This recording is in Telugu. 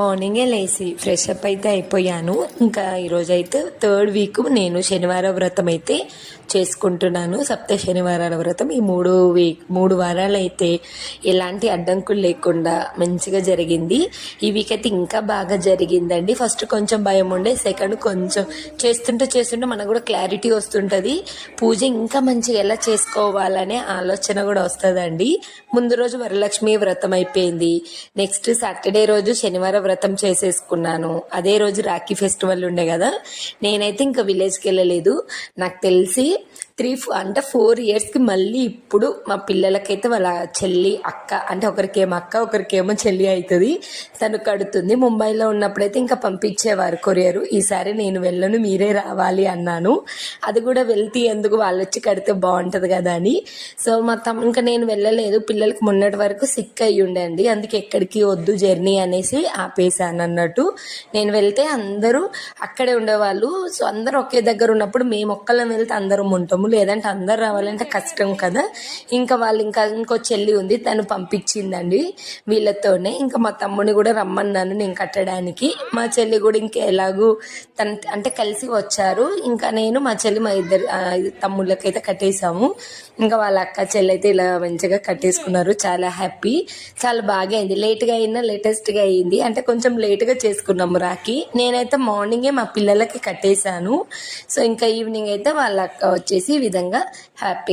మార్నింగే లేచి ఫ్రెష్ అప్ అయితే అయిపోయాను. ఇంకా ఈరోజైతే థర్డ్ వీక్ నేను శనివారం వ్రతం అయితే చేసుకుంటున్నాను. సప్త శనివారాల వ్రతం. ఈ 3 వారాలు అయితే ఎలాంటి అడ్డంకులు లేకుండా మంచిగా జరిగింది. ఈ వీక్ అయితే ఇంకా బాగా జరిగిందండి. ఫస్ట్ కొంచెం భయం ఉండే, సెకండ్ కొంచెం చేస్తుంటే మనకు కూడా క్లారిటీ వస్తుంటుంది. పూజ ఇంకా మంచిగా ఎలా చేసుకోవాలనే ఆలోచన కూడా వస్తుందండి. ముందు రోజు వరలక్ష్మి వ్రతం అయిపోయింది. నెక్స్ట్ సాటర్డే రోజు శనివారం వ్రతం చేసేసుకున్నాను. అదే రోజు రాఖీ ఫెస్టివల్ ఉండే కదా. నేనైతే ఇంకా విలేజ్కి వెళ్ళలేదు. నాకు తెలిసి 4 ఇయర్స్కి మళ్ళీ ఇప్పుడు మా పిల్లలకైతే వాళ్ళ చెల్లి అక్క, అంటే ఒకరికేమో అక్క ఒకరికేమో చెల్లి అవుతుంది, తను కడుతుంది. ముంబైలో ఉన్నప్పుడైతే ఇంకా పంపించేవారు కొరియరు. ఈసారి నేను వెళ్ళను, మీరే రావాలి అన్నాను. అది కూడా వెళ్తే ఎందుకు, వాళ్ళు వచ్చి కడితే బాగుంటుంది కదా అని. సో ఇంకా నేను వెళ్ళలేదు. పిల్లలకి మొన్నటి వరకు సిక్ అయ్యి ఉండండి, అందుకే ఎక్కడికి వద్దు జర్నీ అనేసి ఆపేసాను అన్నట్టు. నేను వెళ్తే అందరూ అక్కడే ఉండేవాళ్ళు. సో అందరూ ఒకే దగ్గర ఉన్నప్పుడు మేము ఒక్కళ్ళం వెళ్తే అందరం ఉంటాము, లేదంటే అందరు రావాలంటే కష్టం కదా. ఇంకా వాళ్ళు ఇంకో చెల్లి ఉంది, తను పంపించిందండి వీళ్ళతోనే. ఇంకా మా తమ్ముని కూడా రమ్మన్నాను నేను కట్టడానికి. మా చెల్లి కూడా ఇంకా ఎలాగూ అంటే కలిసి వచ్చారు. ఇంకా నేను మా చెల్లి మా ఇద్దరు తమ్ముళ్ళకైతే కట్టేసాము. ఇంకా వాళ్ళ అక్క చెల్లి అయితే ఇలా మంచిగా కట్టేసుకున్నారు. చాలా హ్యాపీ, చాలా బాగా అయింది. లేటెస్ట్గా అయింది, అంటే కొంచెం లేట్గా చేసుకున్నాము రాఖీ. నేనైతే మార్నింగే మా పిల్లలకి కట్టేశాను. సో ఇంకా ఈవినింగ్ అయితే వాళ్ళ అక్క వచ్చేసి ఈ విధంగా హ్యాపీ